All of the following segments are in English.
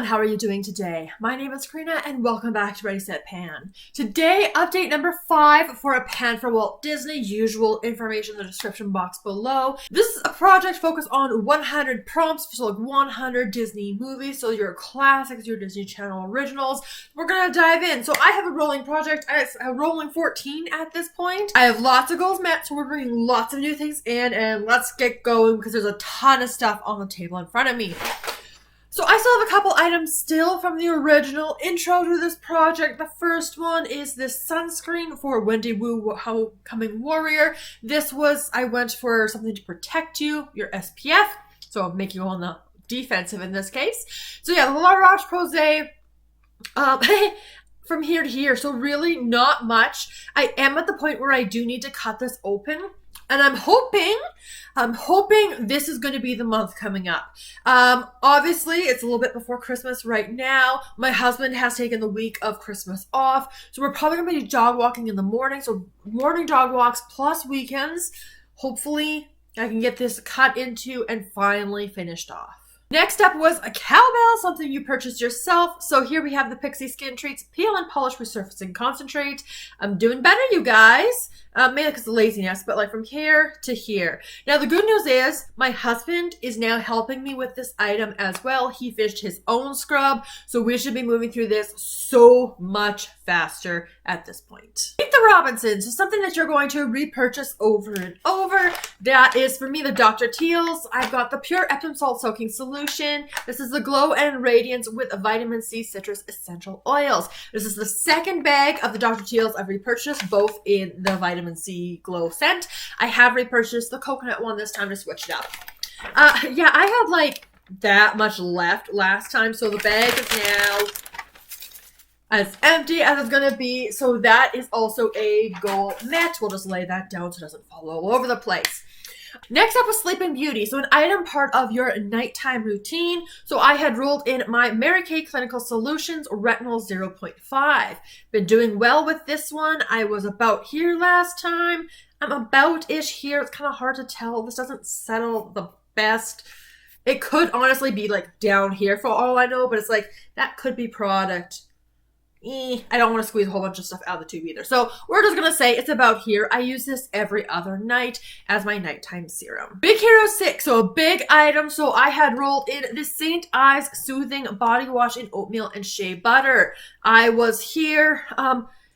everyone, how are you doing today? My name is Karina and welcome back to Ready Set Pan. Today, update number 5 for a pan for Walt Disney. Usual information in the description box below. This is a project focused on 100 prompts, so like 100 Disney movies, so your classics, your Disney Channel originals. We're gonna dive in. So I have a rolling project. I have a rolling 14 at this point. I have lots of goals met, so we're bringing lots of new things in, and let's get going because there's a ton of stuff on the table in front of me. So I still have a couple items still from the original intro to this project. The first one is this sunscreen for Wendy Woo Homecoming Warrior. I went for something to protect you, your SPF, so make you on the defensive in this case. So yeah, the Roche-Posay, from here to here, so really not much. I am at the point where I do need to cut this open. And I'm hoping this is going to be the month coming up. Obviously, it's a little bit before Christmas right now. My husband has taken the week of Christmas off. So we're probably going to be dog walking in the morning. So morning dog walks plus weekends. Hopefully, I can get this cut into and finally finished off. Next up was a cowbell, something you purchased yourself. So here we have the Pixi Skintreats Peel and Polish Resurfacing Concentrate. I'm doing better, you guys. Mainly because of laziness, but like from here to here. Now the good news is my husband is now helping me with this item as well. He finished his own scrub, so we should be moving through this so much faster at this point. Meet the Robinsons is something that you're going to repurchase over and over. That is for me the Dr. Teal's. I've got the Pure Epsom Salt Soaking Solution. This is the Glow and Radiance with Vitamin C Citrus Essential Oils. This is the second bag of the Dr. Teal's I've repurchased, both in the Vitamin C Glow scent. I have repurchased the coconut one this time to switch it up. Yeah, I had like that much left last time, so the bag is now as empty as it's gonna be. So that is also a goal met. We'll just lay that down so it doesn't fall all over the place. Next up was Sleeping Beauty, so an item part of your nighttime routine. So I had rolled in my Mary Kay Clinical Solutions Retinol 0.5. Been doing well with this one. I was about here last time. I'm about-ish here. It's kind of hard to tell. This doesn't settle the best. It could honestly be like down here for all I know, but it's like that could be product. I don't want to squeeze a whole bunch of stuff out of the tube either. So we're just going to say it's about here. I use this every other night as my nighttime serum. Big Hero 6, so a big item. So I had rolled in the St. Ives Soothing Body Wash in Oatmeal and Shea Butter. I was here.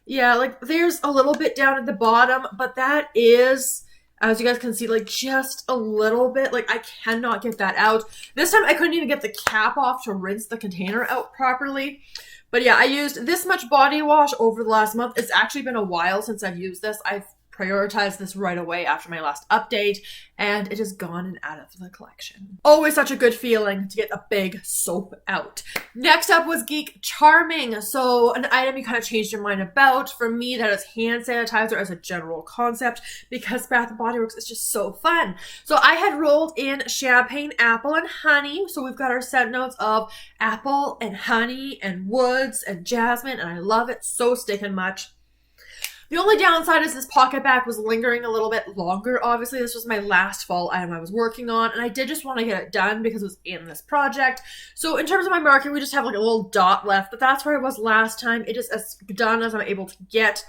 Yeah, like there's a little bit down at the bottom, but that is, as you guys can see, like just a little bit. Like I cannot get that out. This time I couldn't even get the cap off to rinse the container out properly. But yeah, I used this much body wash over the last month. It's actually been a while since I've used this. I've prioritized this right away after my last update, and it is gone and out of the collection. Always such a good feeling to get a big soap out. Next up was Geek Charming. So an item you kind of changed your mind about. For me, that is hand sanitizer as a general concept because Bath & Body Works is just so fun. So I had rolled in champagne, apple, and honey. So we've got our scent notes of apple and honey and woods and jasmine, and I love it so stinking much. The only downside is this PocketBac was lingering a little bit longer. Obviously, this was my last fall item I was working on, and I did just want to get it done because it was in this project. So in terms of my marker, we just have like a little dot left, but that's where I was last time. It is as done as I'm able to get.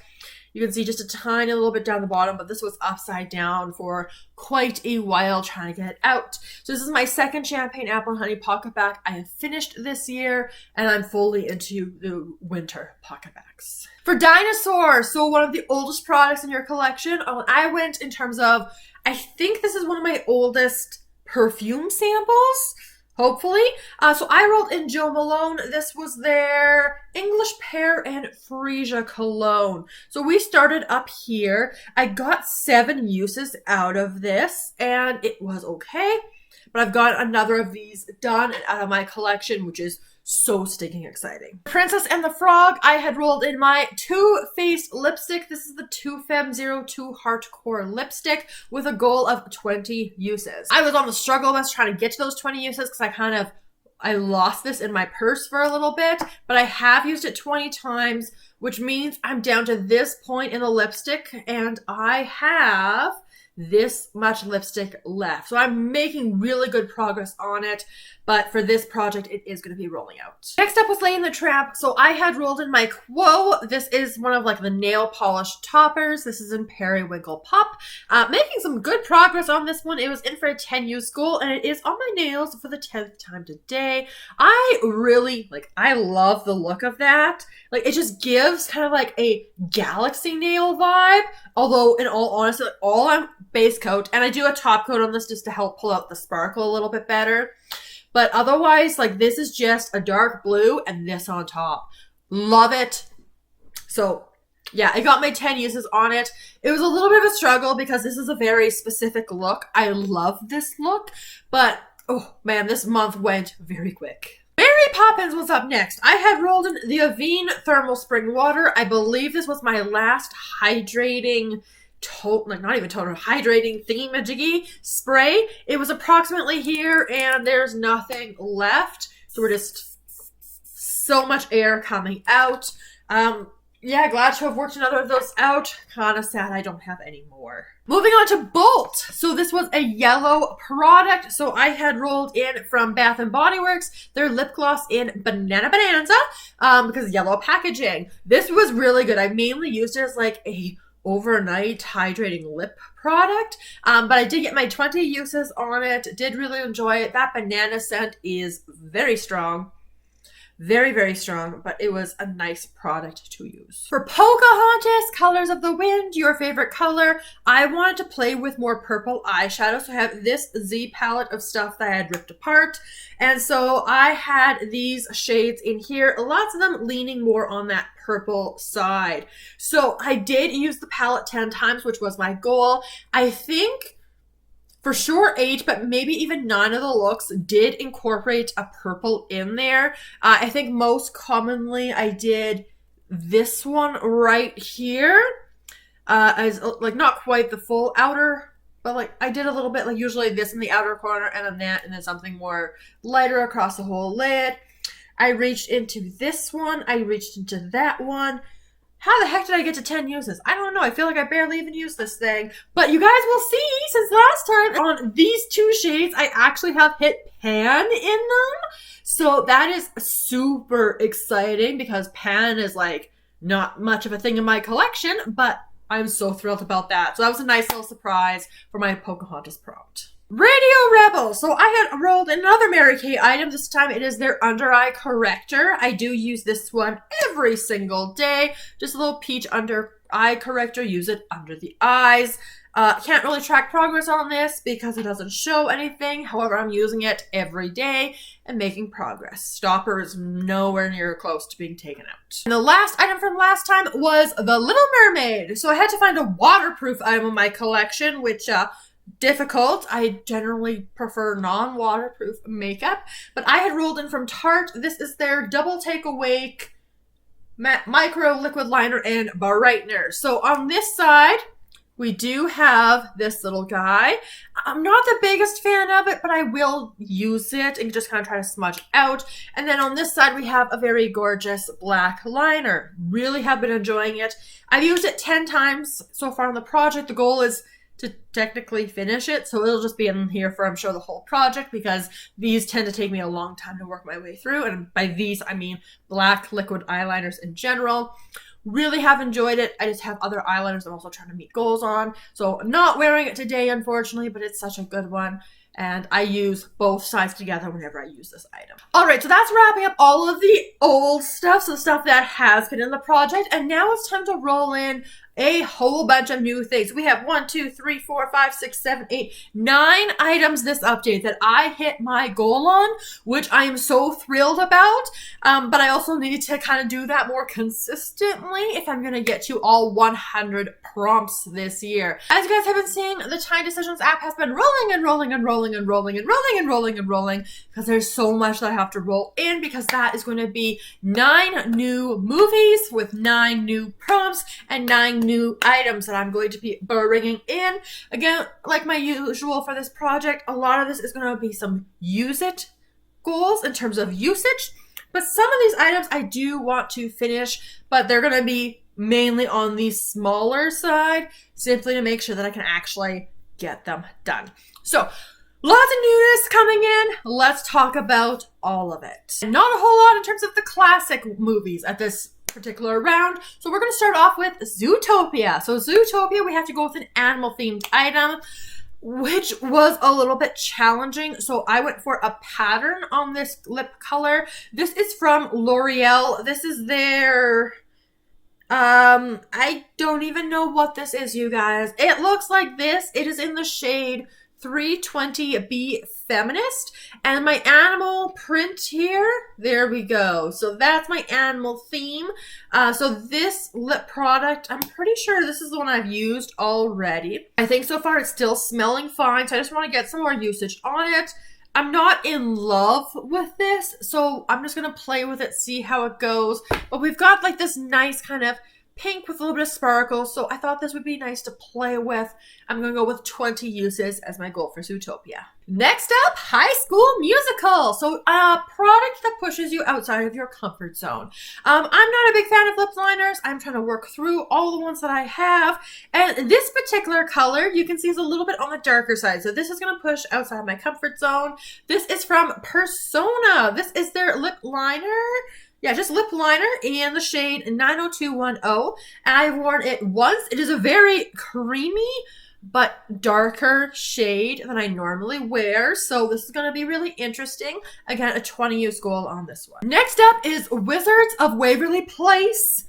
You can see just a tiny little bit down the bottom, but this was upside down for quite a while trying to get it out. So this is my second Champagne Apple and Honey PocketBac I have finished this year, and I'm fully into the winter PocketBacs. For Dinosaur, so one of the oldest products in your collection, I went in terms of, I think this is one of my oldest perfume samples. Hopefully. So I rolled in Jo Malone. This was their English Pear and Freesia cologne. So we started up here. I got 7 uses out of this, and it was okay. But I've got another of these done and out of my collection, which is so stinking exciting. Princess and the Frog, I had rolled in my Too Faced lipstick. This is the Too Femme 02 Hardcore lipstick with a goal of 20 uses. I was on the struggle bus trying to get to those 20 uses because I lost this in my purse for a little bit, but I have used it 20 times, which means I'm down to this point in the lipstick, and I have this much lipstick left. So I'm making really good progress on it, but for this project, it is going to be rolling out. Next up was laying the Tramp. So I had rolled in my Quo. This is one of like the nail polish toppers. This is in Periwinkle Pop. Making some good progress on this one. It was in for a 10 use goal, and it is on my nails for the 10th time today. I really, I love the look of that. Like, it just gives kind of like a galaxy nail vibe. Although, in all honesty, all I'm base coat, and I do a top coat on this just to help pull out the sparkle a little bit better. But otherwise, this is just a dark blue and this on top. Love it. So, yeah, I got my 10 uses on it. It was a little bit of a struggle because this is a very specific look. I love this look, but, oh man, this month went very quick. Mary Poppins was up next. I had rolled in the Avene Thermal Spring Water. I believe this was my last hydrating hydrating thingy-majiggy spray. It was approximately here, and there's nothing left. So we're just so much air coming out. Yeah, glad to have worked another of those out. Kind of sad I don't have any more. Moving on to Bolt. So this was a yellow product. So I had rolled in from Bath & Body Works their lip gloss in Banana Bonanza because yellow packaging. This was really good. I mainly used it as a overnight hydrating lip product, but I did get my 20 uses on it. Did really enjoy it. That banana scent is very strong. Very, very strong, but it was a nice product to use. For Pocahontas, Colors of the Wind, your favorite color, I wanted to play with more purple eyeshadow, so I have this Z palette of stuff that I had ripped apart, and so I had these shades in here, lots of them leaning more on that purple side. So I did use the palette 10 times, which was my goal. I think for sure 8, but maybe even 9 of the looks did incorporate a purple in there. I think most commonly I did this one right here as not quite the full outer, but I did a little bit usually this in the outer corner and then that and then something more lighter across the whole lid. I reached into this one. I reached into that one. How the heck did I get to 10 uses? I don't know. I feel like I barely even used this thing. But you guys will see, since last time, on these 2 shades, I actually have hit pan in them. So that is super exciting because pan is not much of a thing in my collection, but I'm so thrilled about that. So that was a nice little surprise for my Pocahontas prompt. Radio Rebel. So I had rolled another Mary Kay item. This time it is their under eye corrector. I do use this one every single day. Just a little peach under eye corrector. Use it under the eyes. Can't really track progress on this because it doesn't show anything. However, I'm using it every day and making progress. Stopper is nowhere near close to being taken out. And the last item from last time was the Little Mermaid. So I had to find a waterproof item in my collection, which difficult. I generally prefer non-waterproof makeup, but I had rolled in from Tarte. This is their Double Take Awake Micro Liquid Liner and Brightener. So on this side, we do have this little guy. I'm not the biggest fan of it, but I will use it and just kind of try to smudge out. And then on this side, we have a very gorgeous black liner. Really have been enjoying it. I've used it 10 times so far on the project. The goal is to technically finish it, so it'll just be in here for, I'm sure, the whole project because these tend to take me a long time to work my way through, and by these I mean black liquid eyeliners in general. Really have enjoyed it. I just have other eyeliners I'm also trying to meet goals on, so I'm not wearing it today unfortunately, but it's such a good one. And I use both sides together whenever I use this item. All right, so that's wrapping up all of the old stuff, so the stuff that has been in the project. And now it's time to roll in a whole bunch of new things. We have 1, 2, 3, 4, 5, 6, 7, 8, 9 items this update that I hit my goal on, which I am so thrilled about. But I also need to kind of do that more consistently if I'm going to get to all 100 prompts this year. As you guys have been seeing, the Tiny Decisions app has been rolling and rolling and rolling and rolling and rolling and rolling and rolling because there's so much that I have to roll in because that is going to be 9 new movies with 9 new prompts and 9 new items that I'm going to be bringing in. Again, like my usual for this project, a lot of this is going to be some use it goals in terms of usage, but some of these items I do want to finish, but they're going to be mainly on the smaller side, simply to make sure that I can actually get them done. So lots of newness coming in. Let's talk about all of it. Not a whole lot in terms of the classic movies at this particular round. So we're going to start off with Zootopia. So Zootopia, we have to go with an animal themed item, which was a little bit challenging. So I went for a pattern on this lip color. This is from L'Oreal. This is their, I don't even know what this is, you guys. It looks like this. It is in the shade 320B Feminist, and my animal print here, there we go. So that's my animal theme. So this lip product, I'm pretty sure this is the one I've used already. I think so far it's still smelling fine, so I just want to get some more usage on it. I'm not in love with this, so I'm just going to play with it, see how it goes. But we've got like this nice kind of pink with a little bit of sparkle, so I thought this would be nice to play with. I'm going to go with 20 uses as my goal for Zootopia. Next up, High School Musical. So a product that pushes you outside of your comfort zone. I'm not a big fan of lip liners. I'm trying to work through all the ones that I have. And this particular color, you can see, is a little bit on the darker side. So this is going to push outside my comfort zone. This is from Persona. This is their lip liner. Yeah, just lip liner in the shade 90210. And I've worn it once. It is a very creamy but darker shade than I normally wear. So this is going to be really interesting. Again, a 20 use goal on this one. Next up is Wizards of Waverly Place.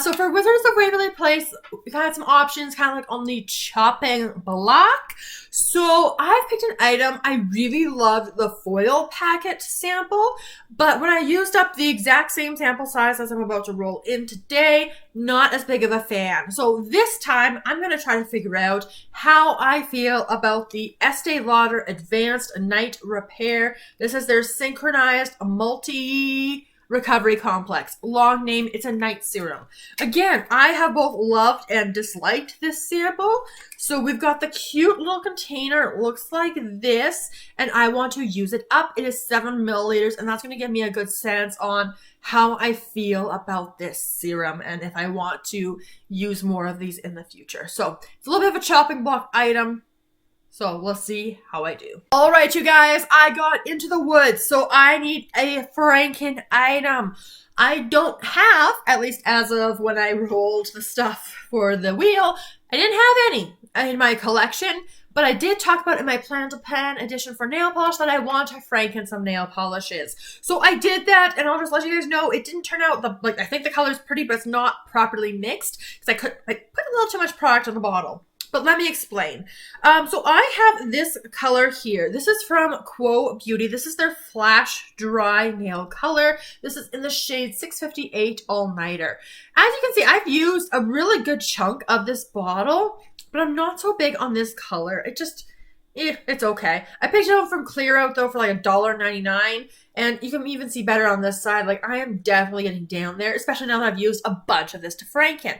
So for Wizards of Waverly Place, we got some options kind of like on the chopping block. So I've picked an item. I really loved the foil packet sample, but when I used up the exact same sample size as I'm about to roll in today, not as big of a fan. So this time I'm going to try to figure out how I feel about the Estee Lauder Advanced Night Repair. This is their synchronized multi-recovery complex. Long name, it's a night serum. Again, I have both loved and disliked this sample. So we've got the cute little container. It looks like this, and I want to use it up. It is 7 milliliters, and that's going to give me a good sense on how I feel about this serum and if I want to use more of these in the future. So it's a little bit of a chopping block item. So let's see how I do. All right, you guys, I got into the woods. So I need a Franken item. I don't have, at least as of when I rolled the stuff for the wheel, I didn't have any in my collection. But I did talk about in my Plan to Pen edition for nail polish that I want to Franken some nail polishes. So I did that, and I'll just let you guys know it didn't turn out, I think the color's pretty, but it's not properly mixed because I put a little too much product on the bottle. But let me explain. So I have this color here. This is from Quo Beauty. This is their Flash Dry Nail Color. This is in the shade 658 All Nighter. As you can see, I've used a really good chunk of this bottle, but I'm not so big on this color. It just, it's okay. I picked it up from Clear Out though for like $1.99, and you can even see better on this side. Like I am definitely getting down there, especially now that I've used a bunch of this to Franken.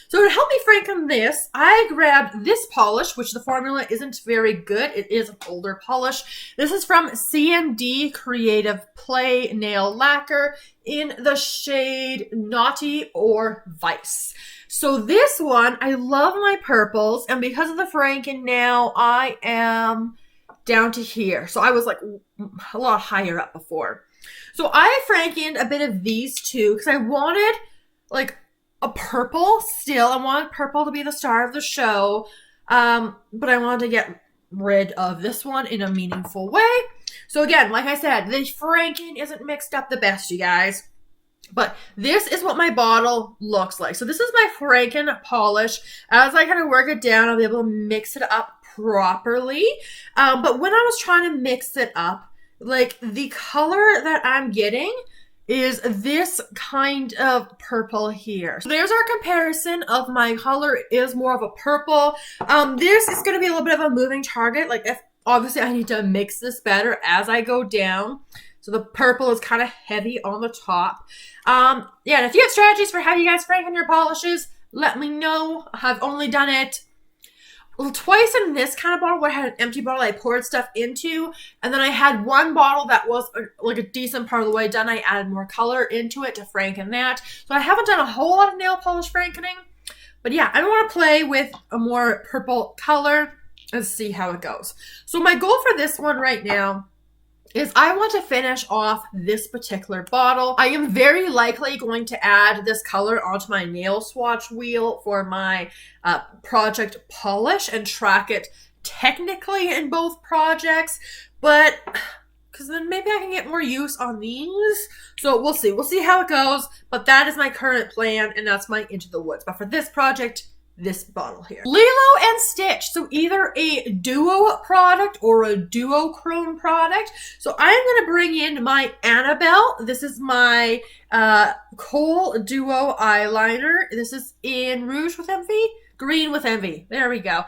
So to help me Franken this, I grabbed this polish, which the formula isn't very good. It is an older polish. This is from C&D Creative Play Nail Lacquer in the shade Naughty or Vice. So this one, I love my purples, and because of the Franken now, I am down to here. So I was like a lot higher up before. So I Frankened a bit of these two because I wanted like a purple still. I wanted purple to be the star of the show, but I wanted to get rid of this one in a meaningful way. So again, like I said, the Franken isn't mixed up the best, you guys. But this is what my bottle looks like. So this is my Franken polish. As I kind of work it down, I'll be able to mix it up properly. But when I was trying to mix it up, like the color that I'm getting is this kind of purple here. So there's our comparison of my color is more of a purple. This is going to be a little bit of a moving target. Like if obviously I need to mix this better as I go down. So the purple is kind of heavy on the top. Yeah, and if you have strategies for how you guys Franken your polishes, let me know. I've only done it twice in this kind of bottle where I had an empty bottle I poured stuff into, and then I had one bottle that was like a decent part of the way done. I added more color into it to Franken that. So I haven't done a whole lot of nail polish Frankening, but yeah, I want to play with a more purple color. and see how it goes. So my goal for this one right now is I want to finish off this particular bottle. I am very likely going to add this color onto my nail swatch wheel for my project polish and track it technically in both projects, but because then maybe I can get more use on these. So we'll see. We'll see how it goes, but that is my current plan, and that's my Into the Woods. But for this project, this bottle here. Lilo and Stitch. So either a duo product or a duochrome product. So I'm going to bring in my Annabelle. This is my Kohl Duo eyeliner. This is in Rouge with Envy. Green with Envy. There we go.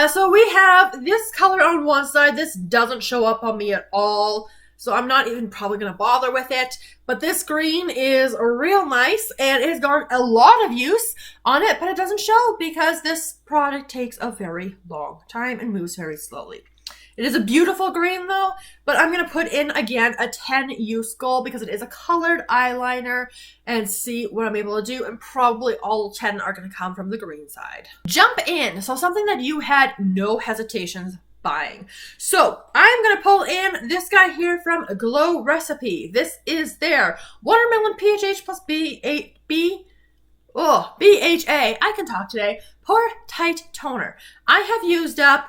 So we have this color on one side. This doesn't show up on me at all, so I'm not even probably going to bother with it. But this green is real nice, and it has gotten a lot of use on it, but it doesn't show because this product takes a very long time and moves very slowly. It is a beautiful green though, but I'm going to put in again a 10 use goal because it is a colored eyeliner, and see what I'm able to do, and probably all 10 are going to come from the green side. Jump in. So something that you had no hesitations buying. So I'm going to pull in this guy here from Glow Recipe. This is their Watermelon PHH plus BHA. I can talk today. Pore Tight Toner. I have used up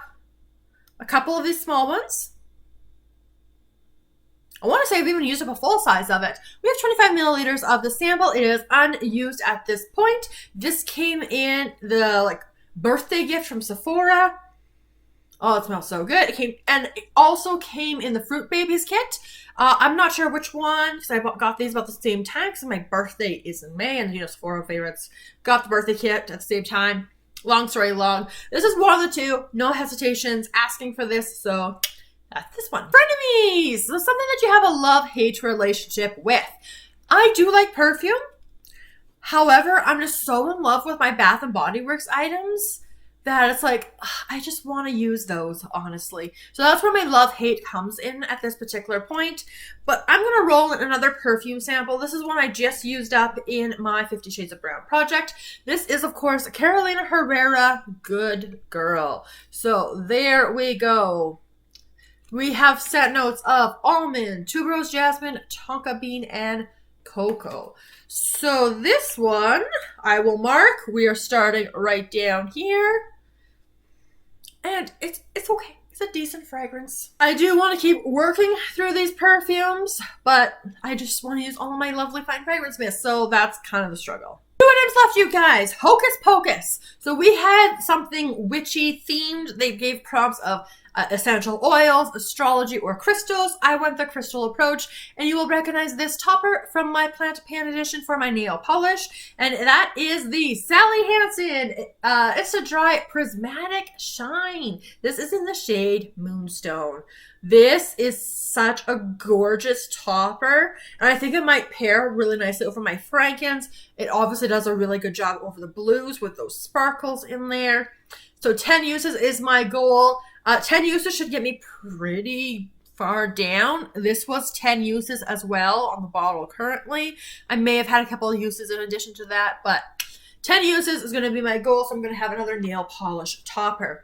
a couple of these small ones. I want to say I've even used up a full size of it. We have 25 milliliters of the sample. It is unused at this point. This came in the birthday gift from Sephora. Oh, it smells so good. It also came in the Fruit Babies kit. I'm not sure which one because I got these about the same time because my birthday is in May, and Sephora favorites got the birthday kit at the same time. Long story long. This is one of the two. No hesitations asking for this, so that's this one. Frenemies! So something that you have a love-hate relationship with. I do like perfume. However, I'm just so in love with my Bath & Body Works items that it's like, I just want to use those, honestly. So that's where my love-hate comes in at this particular point. But I'm going to roll in another perfume sample. This is one I just used up in my 50 Shades of Brown project. This is, of course, Carolina Herrera Good Girl. So there we go. We have scent notes of almond, tuberose jasmine, tonka bean, and cocoa. So this one, I will mark. We are starting right down here. And it's okay. It's a decent fragrance. I do want to keep working through these perfumes, but I just want to use all of my lovely fine fragrance mist, so that's kind of the struggle. 2 items left, you guys. Hocus Pocus. So we had something witchy themed. They gave prompts of essential oils, astrology, or crystals. I went the crystal approach, and you will recognize this topper from my Plant Pan edition for my nail polish, and that is the Sally Hansen. It's a dry prismatic shine. This is in the shade Moonstone. This is such a gorgeous topper, and I think it might pair really nicely over my Frankens. It obviously does a really good job over the blues with those sparkles in there. So 10 uses is my goal. 10 uses should get me pretty far down. This was 10 uses as well on the bottle currently. I may have had a couple of uses in addition to that, but 10 uses is going to be my goal, so I'm going to have another nail polish topper.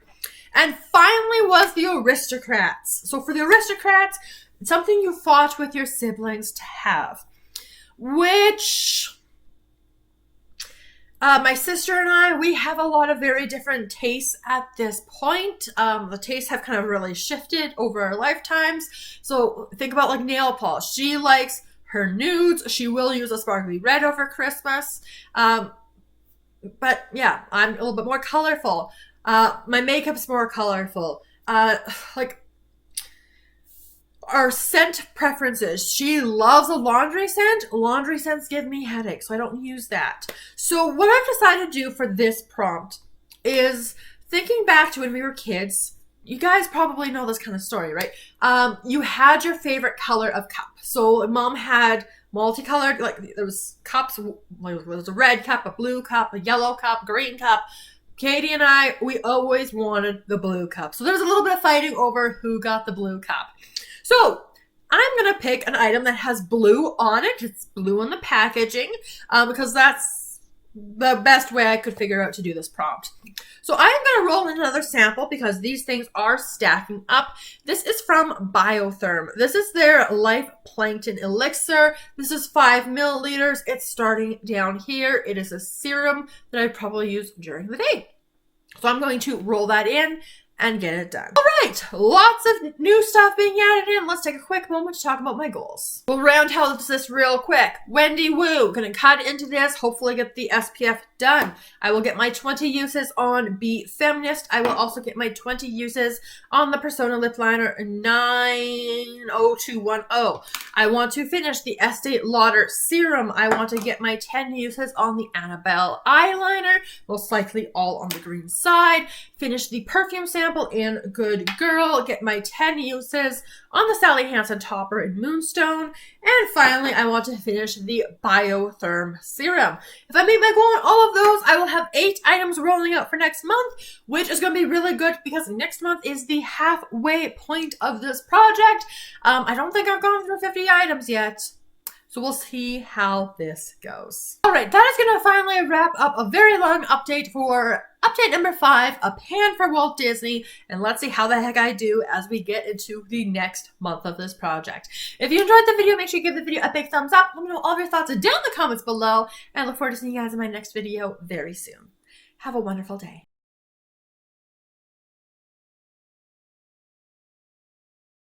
And finally was the Aristocrats. So for the Aristocrats, something you fought with your siblings to have, which my sister and I, we have a lot of very different tastes at this point. The tastes have kind of really shifted over our lifetimes. So think about like nail polish. She likes her nudes. She will use a sparkly red over Christmas. But yeah, I'm a little bit more colorful. My makeup's more colorful. Like our scent preferences. She loves a laundry scent. Laundry scents give me headaches, so I don't use that. So what I've decided to do for this prompt is thinking back to when we were kids. You guys probably know this kind of story, right? You had your favorite color of cup. So mom had multicolored, like there was cups. There was a red cup, a blue cup, a yellow cup, green cup. Katie and I, we always wanted the blue cup. So there was a little bit of fighting over who got the blue cup. So I'm going to pick an item that has blue on it. It's blue on the packaging because that's the best way I could figure out to do this prompt. So I'm going to roll in another sample because these things are stacking up. This is from Biotherm. This is their Life Plankton Elixir. This is 5 milliliters. It's starting down here. It is a serum that I probably use during the day. So I'm going to roll that in and get it done. All right, lots of new stuff being added in. Let's take a quick moment to talk about my goals. We'll roundhouse this real quick. Wendy Woo, gonna cut into this, hopefully get the SPF done. I will get my 20 uses on Be Feminist. I will also get my 20 uses on the Persona Lip Liner 90210. I want to finish the Estee Lauder Serum. I want to get my 10 uses on the Annabelle Eyeliner, most likely all on the green side. Finish the perfume sample in Good Girl, get my 10 uses on the Sally Hansen Topper in Moonstone, and finally I want to finish the Biotherm Serum. If I meet my goal on all of those, I will have 8 items rolling out for next month, which is going to be really good because next month is the halfway point of this project. I don't think I've gone through 50 items yet. So we'll see how this goes. All right, that is going to finally wrap up a very long update for update number 5, a pan for Walt Disney, and let's see how the heck I do as we get into the next month of this project. If you enjoyed the video, make sure you give the video a big thumbs up. Let me know all of your thoughts down in the comments below, and I look forward to seeing you guys in my next video very soon. Have a wonderful day.